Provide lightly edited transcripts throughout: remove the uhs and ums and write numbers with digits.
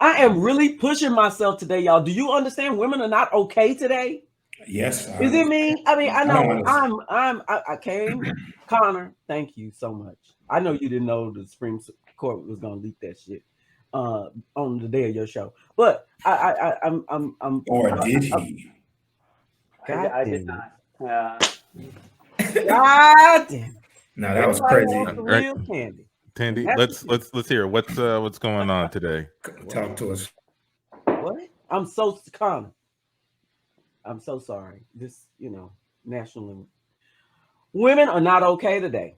I am really pushing myself today, y'all. Do you understand? Women are not okay today. Yes. Is it me? I mean, I know understand. I came. Connor, thank you so much. I know you didn't know the Supreme Court was gonna leak that shit on the day of your show, but I'm Or did he? God I did damn not. it. God damn it. No, that was Everybody crazy. wants the real candy. Tandy, let's hear what's going on today. Talk to us. What? I'm so Connor. I'm so sorry. This, national women are not okay today.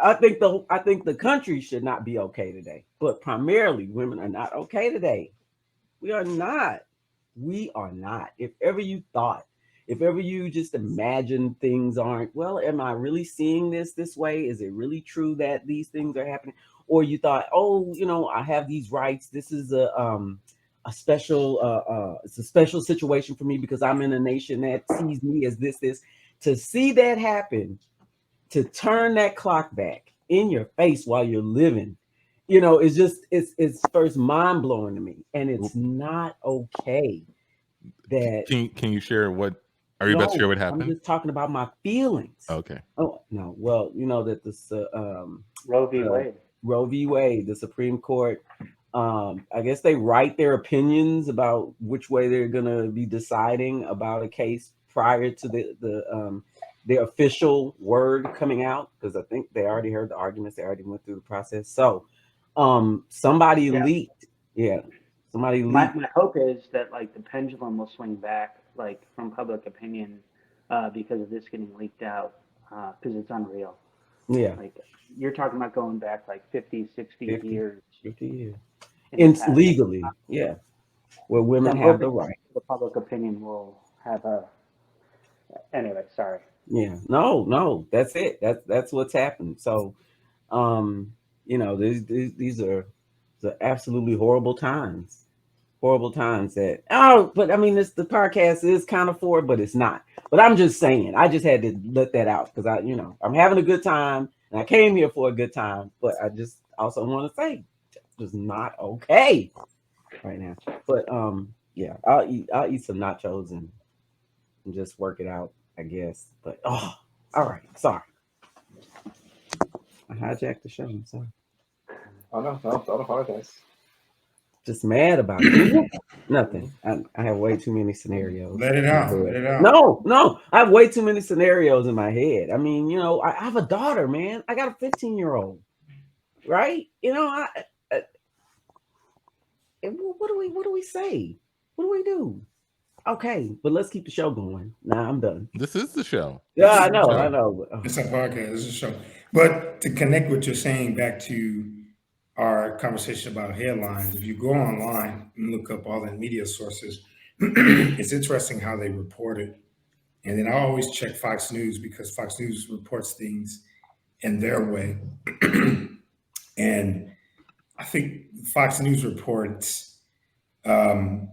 I think the country should not be okay today, but primarily women are not okay today. We are not. We are not. If ever you just imagine things aren't, well, am I really seeing this way? Is it really true that these things are happening? Or you thought, oh, I have these rights. This is a special it's a special situation for me because I'm in a nation that sees me as this. To see that happen, to turn that clock back in your face while you're living, it's just it's first mind blowing to me, and it's not okay. That Can you share what? Are you about to share no, what I'm happened? just talking about my feelings. Okay. Oh no, well, that this Roe v. Wade. Roe v. Wade, the Supreme Court. I guess they write their opinions about which way they're gonna be deciding about a case prior to the official word coming out, because I think they already heard the arguments, they already went through the process. So, somebody Yeah. leaked, yeah, somebody My leaked. hope is that like the pendulum will swing back like from public opinion because of this getting leaked out because it's unreal. Yeah, Like you're talking about going back like 50, 60 50, years 50 years. in the past. Legally, yeah, where women I'm have the hoping right. the public opinion will have a. Anyway, sorry. Yeah, no, that's it. That's what's happened. So, these are the absolutely horrible times. Horrible times that but I mean, the podcast is kind of for it, but it's not. But I'm just saying, I just had to let that out because I'm having a good time and I came here for a good time, but I just also want to say it's not okay right now. But yeah, I'll eat some nachos and just work it out, I guess. But all right, sorry. I hijacked the show. I'm sorry. Oh no, don't apologize. Just mad about it. Nothing. I have way too many scenarios. Let it out. Let it out. No. I have way too many scenarios in my head. I mean, I have a daughter, man. I got a 15-year-old, right? What do we say? What do we do? Okay, but let's keep the show going. Nah, I'm done. This is the show. Yeah, I know. It's a podcast. It's a show. But to connect what you're saying back to our conversation about headlines, if you go online and look up all the media sources, it's interesting how they report it. And then I always check Fox News because Fox News reports things in their way. And I think Fox News reports, Roe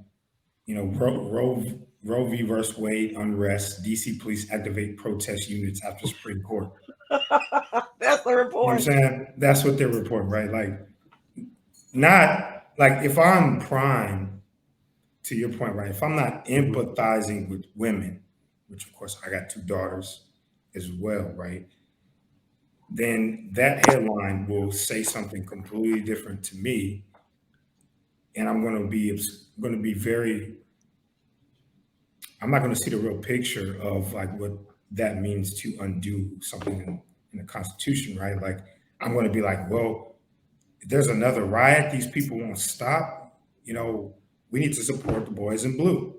v. versus Wade unrest, DC police activate protest units after Supreme Court. That's the You know what report. I'm saying? That's what they're reporting, right? Like, not like if I'm prime, to your point, right? If I'm not empathizing with women, which of course I got two daughters as well, right? Then that headline will say something completely different to me, and I'm going to be very. I'm not going to see the real picture of like what that means to undo something in the Constitution, right? Like I'm going to be like, well, if there's another riot, these people won't stop. We need to support the boys in blue.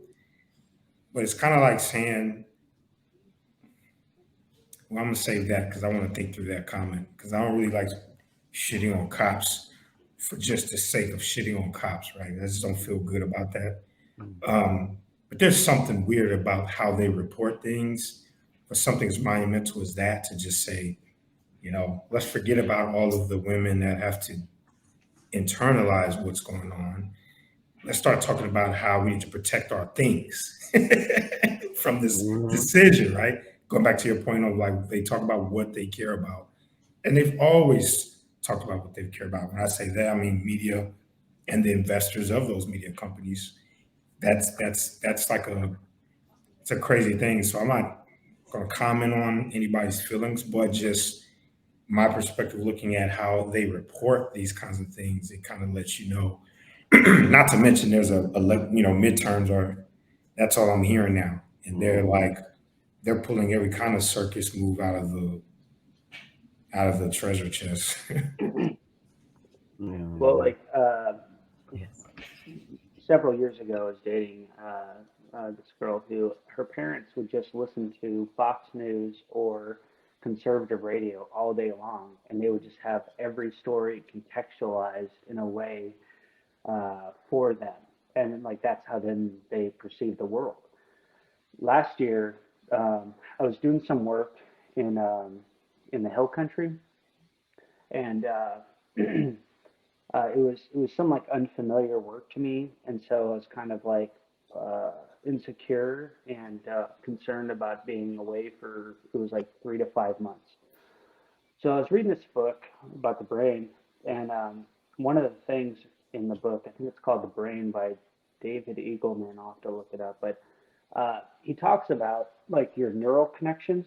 But it's kind of like saying, well, I'm going to save that because I want to think through that comment because I don't really like shitting on cops for just the sake of shitting on cops, right? I just don't feel good about that. But there's something weird about how they report things for something as monumental as that to just say, let's forget about all of the women that have to internalize what's going on. Let's start talking about how we need to protect our things from this decision, right? Going back to your point of like, they talk about what they care about. And they've always talked about what they care about. When I say that, I mean media and the investors of those media companies. That's like it's a crazy thing. So I'm not going to comment on anybody's feelings, but just my perspective looking at how they report these kinds of things, it kind of lets you know. Not to mention there's midterms are, that's all I'm hearing now. And they're pulling every kind of circus move out of the treasure chest. Well, like yes. several years ago, I was dating this girl who her parents would just listen to Fox News or conservative radio all day long, and they would just have every story contextualized in a way for them, and like that's how then they perceive the world. Last year, I was doing some work in the hill country, and it was some like unfamiliar work to me, and so I was kind of like insecure and concerned about being away for it was like 3 to 5 months. So I was reading this book about the brain, and one of the things in the book, I think it's called The Brain by David Eagleman. I'll have to look it up, but he talks about like your neural connections,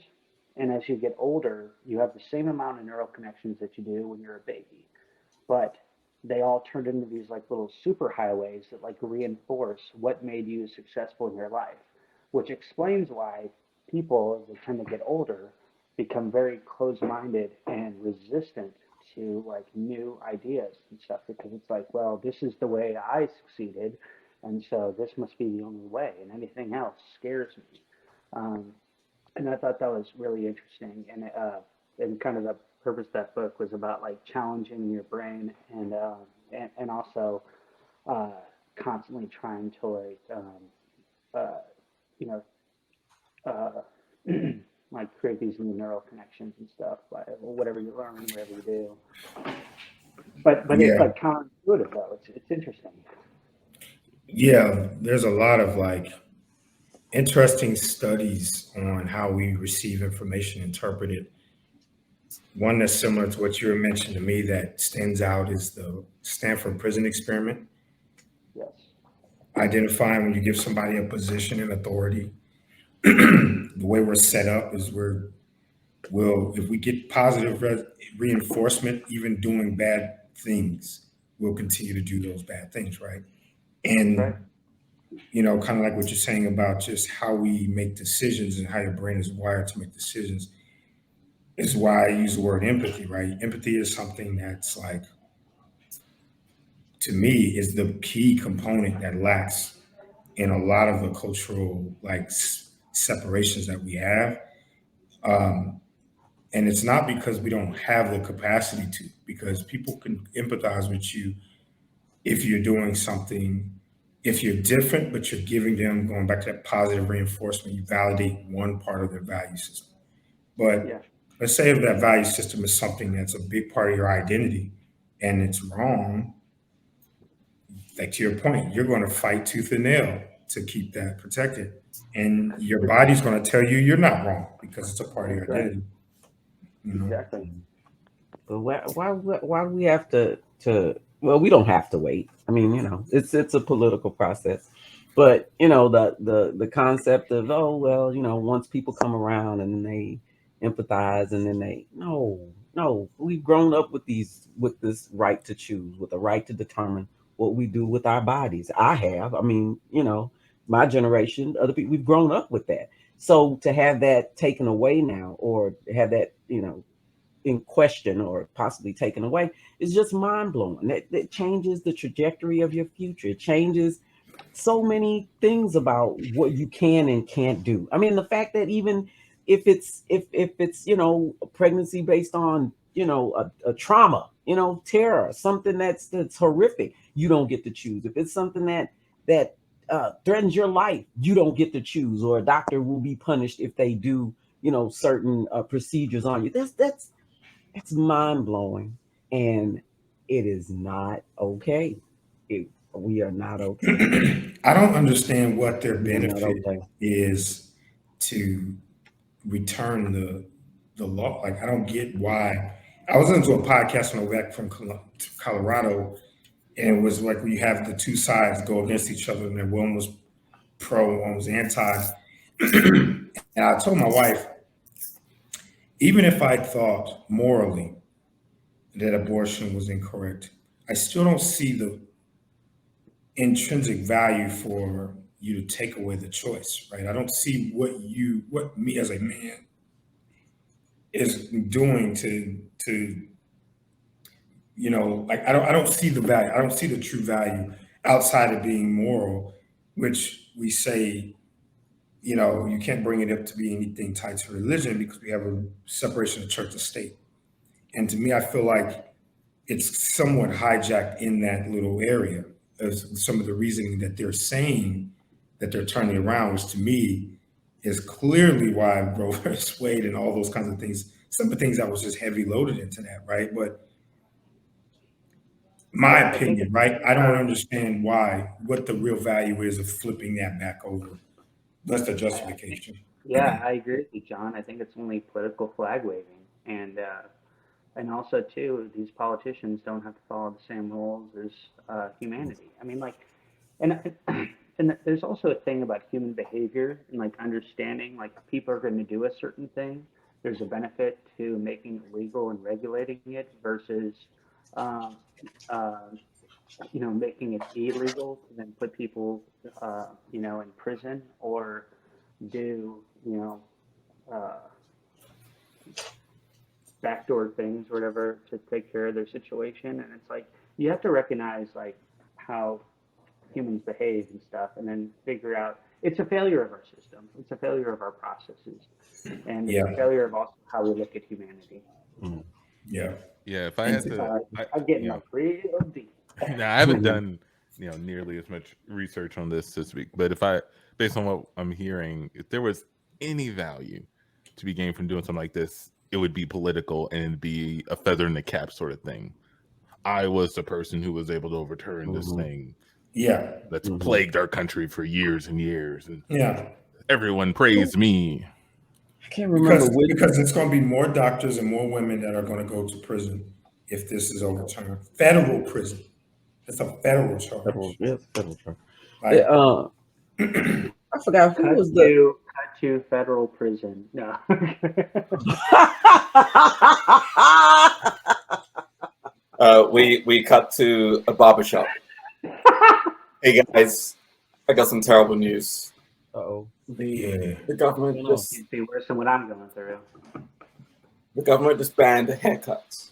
and as you get older, you have the same amount of neural connections that you do when you're a baby, but they all turned into these like little superhighways that like reinforce what made you successful in your life, which explains why people, as they tend to get older, become very closed-minded and resistant to like new ideas and stuff because it's like, well, this is the way I succeeded, and so this must be the only way, and anything else scares me. Um, and I thought that was really interesting, and kind of the purpose of that book was about like challenging your brain and also uh, constantly trying to like uh, you know uh, like create these new neural connections and stuff by whatever you learn, whatever you do. But it's Yeah. like counterintuitive though. It's interesting. Yeah. There's a lot of like interesting studies on how we receive information, interpret it. One that's similar to what you were mentioning to me that stands out is the Stanford prison experiment. Yes. Identifying when you give somebody a position and authority, the way we're set up is if we get positive reinforcement, even doing bad things, we'll continue to do those bad things, right? Right. And kind of like what you're saying about just how we make decisions and how your brain is wired to make decisions is why I use the word empathy, right? Empathy is something that's like, to me, is the key component that lacks in a lot of the cultural like separations that we have. Um, and it's not because we don't have the capacity to, because people can empathize with you if you're doing something, if you're different, but you're giving them, going back to that positive reinforcement, you validate one part of their value system. Yeah. But let's say if that value system is something that's a big part of your identity and it's wrong, like to your point, you're going to fight tooth and nail to keep that protected. And your body's going to tell you you're not wrong because it's a part of your That's right. identity. You know? Exactly. But why do we have to? Well, we don't have to wait. I mean, it's a political process. But the concept of, oh well, once people come around and then they empathize and then they no, we've grown up with this right to choose, with the right to determine what we do with our bodies. I have. I mean, my generation, other people, we've grown up with that. So to have that taken away now, or have that in question or possibly taken away, is just mind blowing. That changes the trajectory of your future. It changes so many things about what you can and can't do. I mean, the fact that even if it's a pregnancy based on a trauma, terror, something that's horrific, you don't get to choose. If it's something that threatens your life, you don't get to choose, or a doctor will be punished if they do certain procedures on you. That's mind blowing, and it is not okay. We are not okay. I don't understand what their We are not benefit okay. is to return the law. Like, I don't get why. I was listening to a podcast on the way back from Colorado, And it was like we have the two sides go against each other, and then one was pro, one was anti. And I told my wife, even if I thought morally that abortion was incorrect, I still don't see the intrinsic value for you to take away the choice, right? I don't see what me as a man is doing to like I don't see the value. I don't see the true value outside of being moral, which we say, you can't bring it up to be anything tied to religion because we have a separation of church and state. And to me, I feel like it's somewhat hijacked in that little area. As some of the reasoning that they're saying that they're turning around, which to me is clearly why Roe versus Wade and all those kinds of things. Some of the things that was just heavy loaded into that, right? But my opinion, right? I don't understand what the real value is of flipping that back over. That's the justification. Yeah, I agree with you, John. I think it's only political flag waving, and also too, these politicians don't have to follow the same rules as humanity. I mean, like, and there's also a thing about human behavior and like understanding, like people are going to do a certain thing. There's a benefit to making it legal and regulating it versus, making it illegal to then put people, in prison or do, backdoor things or whatever to take care of their situation. And it's like, you have to recognize like how humans behave and stuff, and then figure out it's a failure of our system. It's a failure of our processes. And it's a failure of also how we look at humanity. Yeah. Yeah. If I had to, I'm getting like real deep. Now, I haven't done nearly as much research on this week, but based on what I'm hearing, if there was any value to be gained from doing something like this, it would be political and it'd be a feather in the cap sort of thing. I was the person who was able to overturn this thing. Yeah. That's plagued our country for years and years, and everyone praised me. I can't remember because it's going to be more doctors and more women that are going to go to prison if this is overturned. Federal prison. It's a federal charge. Federal charge. I forgot who was the cut to federal prison. No. We cut to a barbershop. Hey guys, I got some terrible news. Uh-oh. The government just be worse than what I'm going through. The government just banned haircuts.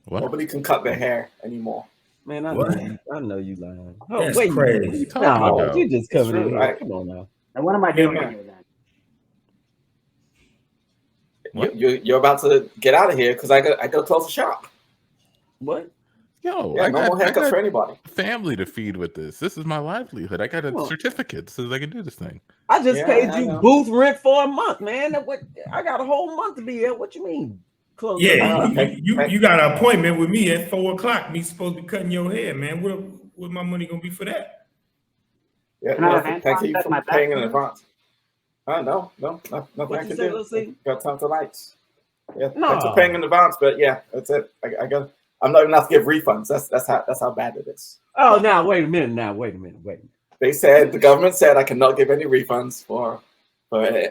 What? Nobody can cut their hair anymore. Man, I know you lying. Oh, That's wait, crazy. No, you just coming in here. Right? Come on now. And what am I doing here then? You're about to get out of here because I go close the shop. What? Yo, no more haircuts for anybody. Family to feed with this. This is my livelihood. I got a certificate so that I can do this thing. I just paid you booth rent for a month, man. I got a whole month to be here. What you mean? Close. Yeah, you got an appointment with me at 4:00. Me supposed to be cutting your hair, man. What my money gonna be for that? Yeah, thank you for paying in advance. No, nothing I can do. Got time to lights. Yeah, thanks for paying in advance, but yeah, that's it. I'm not even allowed to give refunds. That's how bad it is. Oh, now wait a minute. They said the government said I cannot give any refunds for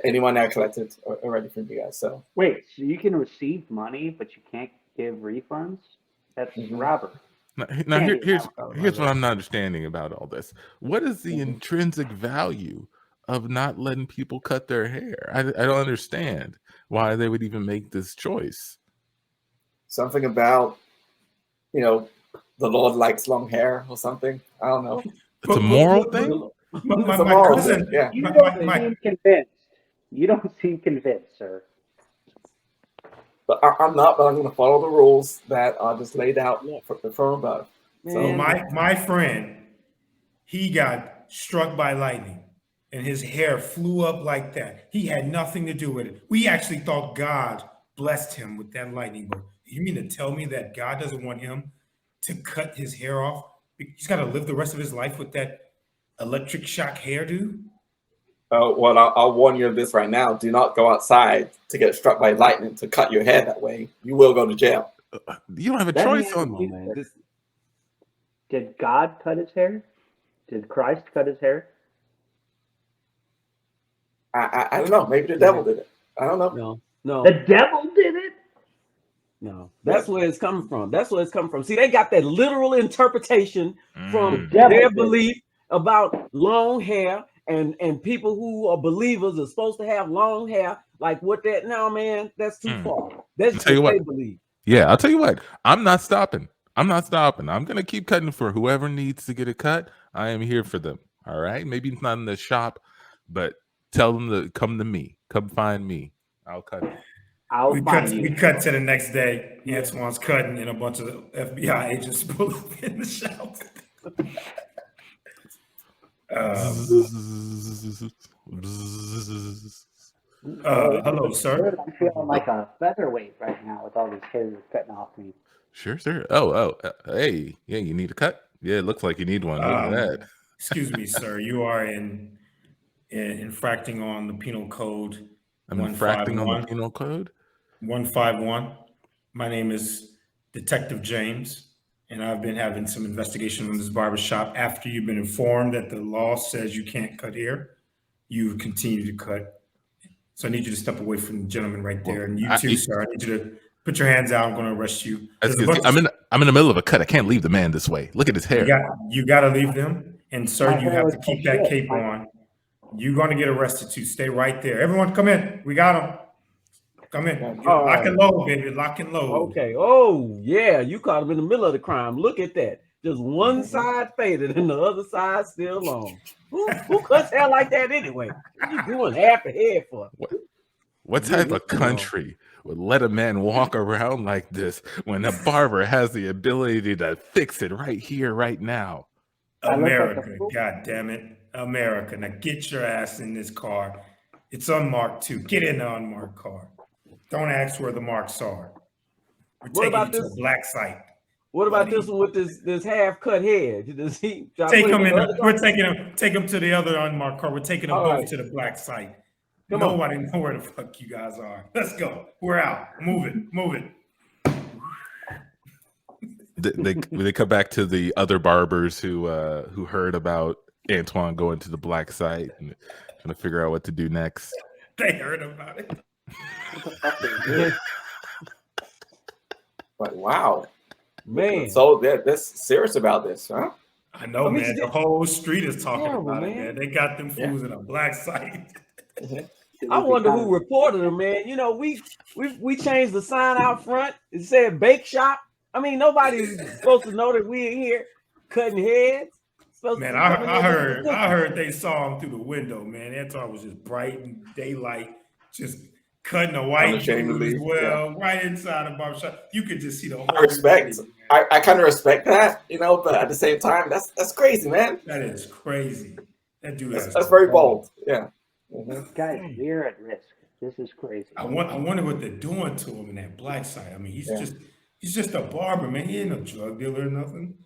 anyone that collected already from you guys. So wait, so you can receive money, but you can't give refunds? That's robbery. Now here's what I'm not understanding about all this. What is the intrinsic value of not letting people cut their hair? I don't understand why they would even make this choice. Something about, the Lord likes long hair or something. I don't know. It's a moral thing? My cousin, yeah. You don't seem convinced. You don't seem convinced, sir. But I'm not, but I'm going to follow the rules that are just laid out from above. So my friend, he got struck by lightning and his hair flew up like that. He had nothing to do with it. We actually thought God blessed him with that lightning bolt. You mean to tell me that God doesn't want him to cut his hair off? He's got to live the rest of his life with that electric shock hairdo? Well, I'll warn you of this right now. Do not go outside to get struck by lightning to cut your hair that way. You will go to jail. You don't have a choice on Did God cut his hair? Did Christ cut his hair? I don't know. Maybe the devil did it. I don't know. No. The devil did it? No. That's where it's coming from. That's where it's coming from. See, they got that literal interpretation from devil their did belief about long hair, and people who are believers are supposed to have long hair. Like what that now, man, that's too far. That's just what they believe. Yeah, I'll tell you what. I'm not stopping. I'm gonna keep cutting for whoever needs to get a cut. I am here for them. All right. Maybe it's not in the shop, but tell them to come to me. Come find me. I'll cut it. We cut to the next day. Antoine's cutting, and a bunch of FBI agents pull up in the shop. Hello, sir. I'm feeling like a featherweight right now with all these hairs cutting off me. Sure, sir. Hey, yeah, you need a cut? Yeah, it looks like you need one. Look at that. Excuse me, sir. You are infracting on the penal code. I'm infracting on the penal code? 151. My name is Detective James, and I've been having some investigation in this barbershop. After you've been informed that the law says you can't cut here, you continue to cut. So I need you to step away from the gentleman right there. And you too, sir. I need you to put your hands out. I'm going to arrest you. I'm in the middle of a cut. I can't leave the man this way. Look at his hair. You got to leave them. And sir, you have to keep that cape on. You're going to get arrested too. Stay right there. Everyone come in. We got them. Come in. Lock and load, baby. Lock and load. Okay. Oh, yeah. You caught him in the middle of the crime. Look at that. Just one side faded and the other side still long. Who cuts hair like that anyway? What you doing half a head for? What type of country would let a man walk around like this when a barber has the ability to fix it right here, right now? America, God damn it. America. Now get your ass in this car. It's unmarked too. Get in the unmarked car. Don't ask where the marks are. We're taking you to a black site. What about this one with this half cut head? Does he take him in? We're take him to the other unmarked car. We're taking them both to the black site. Nobody know where the fuck you guys are. Let's go. We're out. Move it. They come back to the other barbers who heard about Antoine going to the black site and trying to figure out what to do next. They heard about it. But wow, man! So they're serious about this, huh? I know, man. The whole street is talking about it, man. They got them fools in a black site. I wonder who reported them, man. You know, we changed the sign out front. It said bake shop. I mean, nobody's supposed to know that we in here cutting heads. Man, I heard they saw him through the window, man. Antoine was just bright and daylight, just cutting a white dude as well, right inside the barbershop. You could just see the whole I kind of respect that, but at the same time, that's crazy, man. That is crazy. That dude that's very bold. Yeah. Guys, we're at risk. This is crazy. I wonder what they're doing to him in that black site. I mean, he's just a barber, man. He ain't no drug dealer or nothing.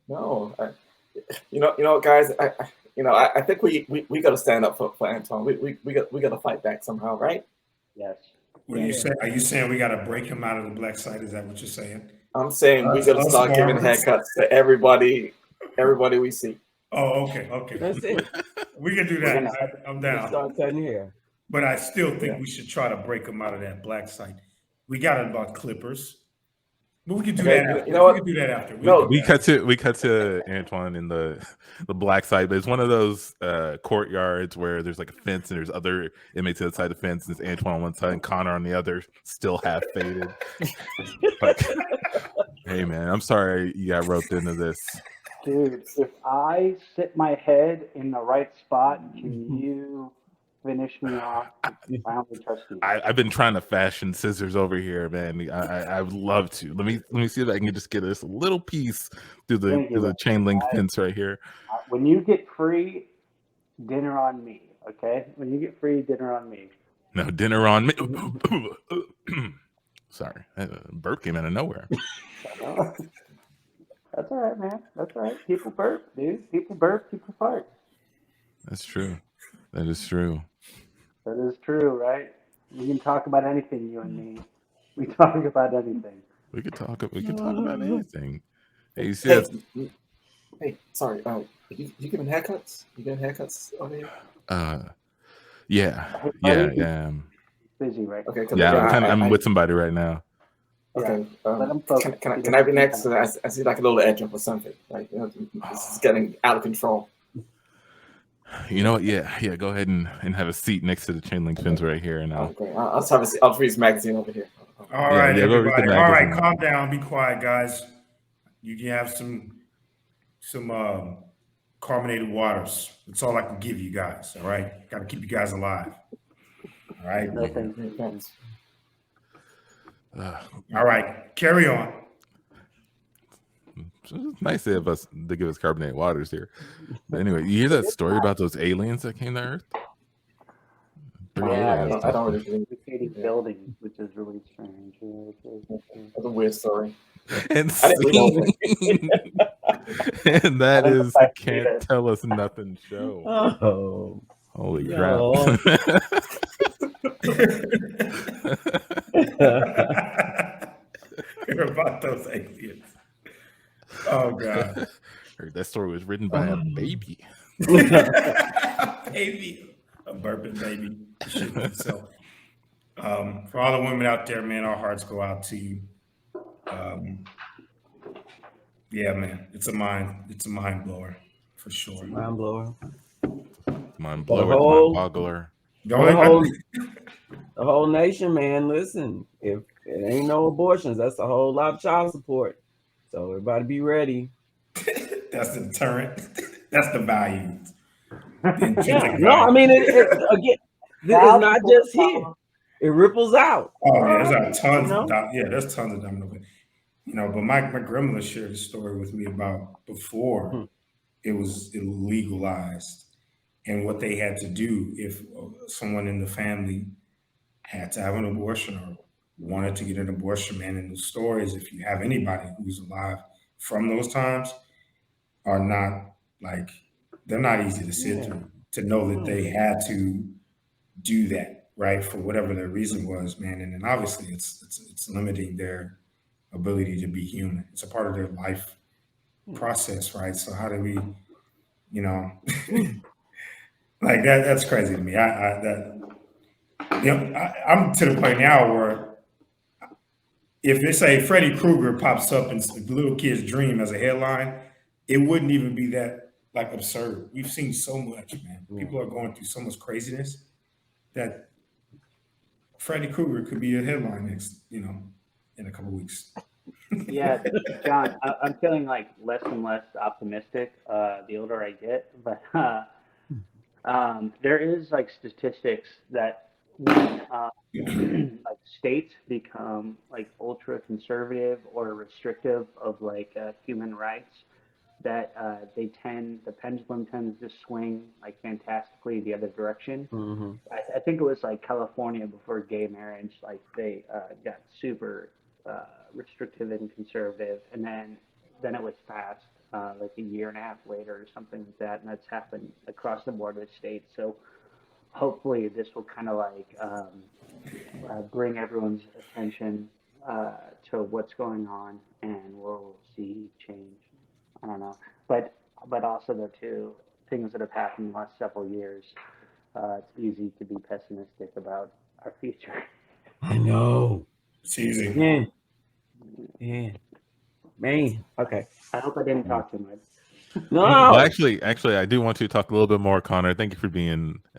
No, guys. I think we got to stand up for Antoine. We got to fight back somehow, right? Yes. What are you saying? Are you saying we got to break him out of the black site? Is that what you're saying? I'm saying we got to start giving haircuts to everybody we see. Oh, okay. That's it. We can do that. I'm down. Start cutting hair. But I still think we should try to break him out of that black site. We got it about clippers. But we can do that after. We can do that after. We cut to Antoine in the black site, but it's one of those courtyards where there's like a fence and there's other inmates outside the fence, and it's Antoine on one side and Conor on the other, still half faded. Hey man, I'm sorry you got roped into this. Dude, if I sit my head in the right spot, can you finish me off? I only trust you. I've been trying to fashion scissors over here, man. I would love to. Let me see if I can just get this little piece through the chain link fence right here. When you get free, dinner on me. Okay? When you get free, dinner on me. No, dinner on me. Sorry, burp came out of nowhere. That's all right, man. That's all right. People burp, dude. People burp, people fart. That's true. That is true. That is true, right? We can talk about anything, you and me. We talk about anything. We could talk about anything. Hey, you see Hey, sorry. You giving haircuts? You giving haircuts over here? Yeah. Busy, right? Okay. Yeah, I'm with somebody right now. Okay. Let him focus. Can I be next? I see like a little edge up or something. Like this is getting out of control. You know what? Yeah. Go ahead and have a seat next to the chain link fence right here, and Okay. I'll just have a seat. I'll read this magazine over here. All right, everybody. All right, magazine. calm down. Be quiet, guys. You can have some carbonated waters. That's all I can give you guys. All right. Got to keep you guys alive. All right. No, thanks. All right. Carry on. It's nice to have us to give us carbonated waters here. But anyway, you hear that story about those aliens that came to Earth? Yeah, I don't really buildings, which is really strange. That's a weird story. And and that is the Can't Tell Us Nothing show. Oh, holy crap. Hear about those aliens. Oh God. Heard that story was written by a baby. Baby. A burping baby. Shitting himself. For all the women out there, man, our hearts go out to you. Yeah, man. It's a mind blower for sure. Mind blower. Mind blower, mind boggler. The whole nation, man. Listen, if it ain't no abortions, that's a whole lot of child support. So everybody be ready. That's the deterrent. That's the value. Yeah, no, I mean, again, it's not just here. It ripples out. Oh yeah, there's tons. There's tons of domino. But my grandmother shared a story with me about before it was legalized and what they had to do if someone in the family had to have an abortion or wanted to get an abortion. Man, and the stories, if you have anybody who's alive from those times, are not like, they're not easy to sit through, to know that they had to do that, right, for whatever their reason was, man. And then obviously it's limiting their ability to be human. It's a part of their life process, right? So how do we, like that's crazy to me. I'm to the point now where if they say Freddy Krueger pops up in the little kid's dream as a headline, it wouldn't even be that like absurd. We've seen so much, man. People are going through so much craziness that Freddy Krueger could be a headline next, in a couple of weeks. Yeah, John, I'm feeling like less and less optimistic the older I get, but there is like statistics that when like states become like ultra conservative or restrictive of like human rights, that the pendulum tends to swing like fantastically the other direction. Mm-hmm. I think it was like California before gay marriage, like they got super restrictive and conservative, and then it was passed like a year and a half later or something like that, and that's happened across the board with states. So hopefully this will kind of like bring everyone's attention to what's going on, and we'll see change. I don't know, but also the two things that have happened in the last several years. It's easy to be pessimistic about our future. I know. It's easy. Yeah. Man. Okay. I hope I didn't talk too much. No. Well, actually, I do want to talk a little bit more, Connor. Thank you for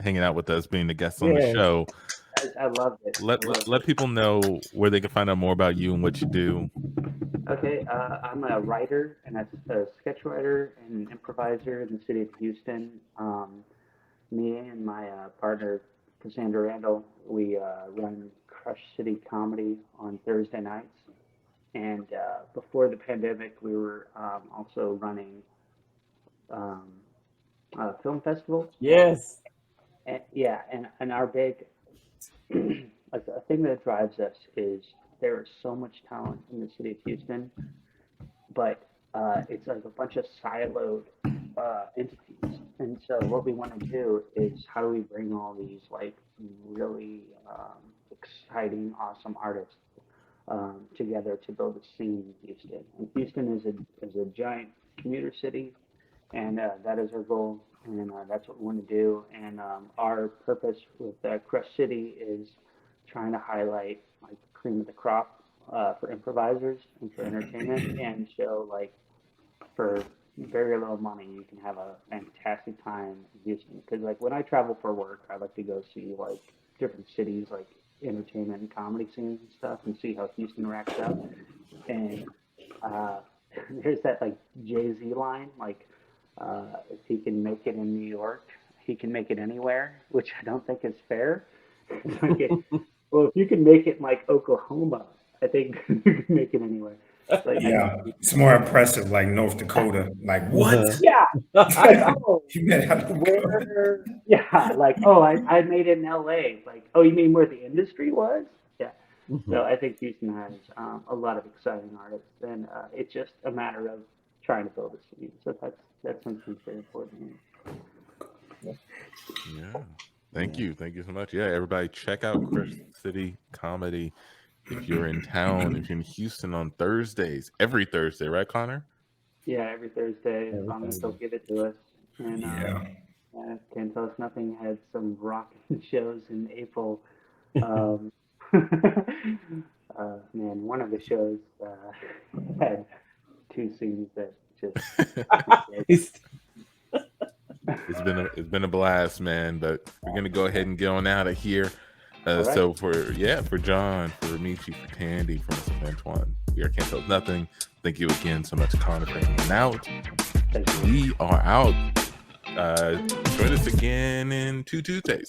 hanging out with us, being the guest on the show. I loved it. Let people know where they can find out more about you and what you do. Okay, I'm a writer and a sketch writer and improviser in the city of Houston. Me and my partner, Cassandra Randall, we run Crush City Comedy on Thursday nights. And before the pandemic, we were also running film festivals. Yes. And our big like a thing that drives us is there is so much talent in the city of Houston, but it's like a bunch of siloed entities. And so what we want to do is how do we bring all these like really exciting, awesome artists together to build a scene in Houston. And Houston is a giant commuter city. and that is our goal, and that's what we want to do. And our purpose with Crush City is trying to highlight like the cream of the crop for improvisers and for entertainment, and show like for very little money you can have a fantastic time in Houston. Because like when I travel for work, I like to go see like different cities, like entertainment and comedy scenes and stuff, and see how Houston racks up. And there's that like Jay-Z line, like if he can make it in New York, he can make it anywhere, which I don't think is fair. Okay. Well, if you can make it in like Oklahoma, I think you can make it anywhere. Like, yeah, it's more impressive, like North Dakota. Like, what? Yeah. Like, oh, where? Yeah, like, oh, I made it in LA. Like, oh, you mean where the industry was? Yeah. So I think Houston has a lot of exciting artists, and it's just a matter of trying to build a scene. So that's something very important to me. Yeah. Thank you so much. Yeah, everybody check out Crush City Comedy. If you're in town, if you're in Houston on Thursdays, every Thursday, right, Connor? Yeah, every Thursday. As long as they'll give it to us. And Can't Tell Us Nothing had some rocking shows in April. Man, one of the shows had two scenes that just. It's been a blast, man. But we're gonna go ahead and get on out of here. Right. So for John, for Amici, for Tandy, for Mr. Antoine, we are Can't Tell Us Nothing. Thank you again so much, Connor, for hanging out. We are out. Join us again in 2 Tuesdays.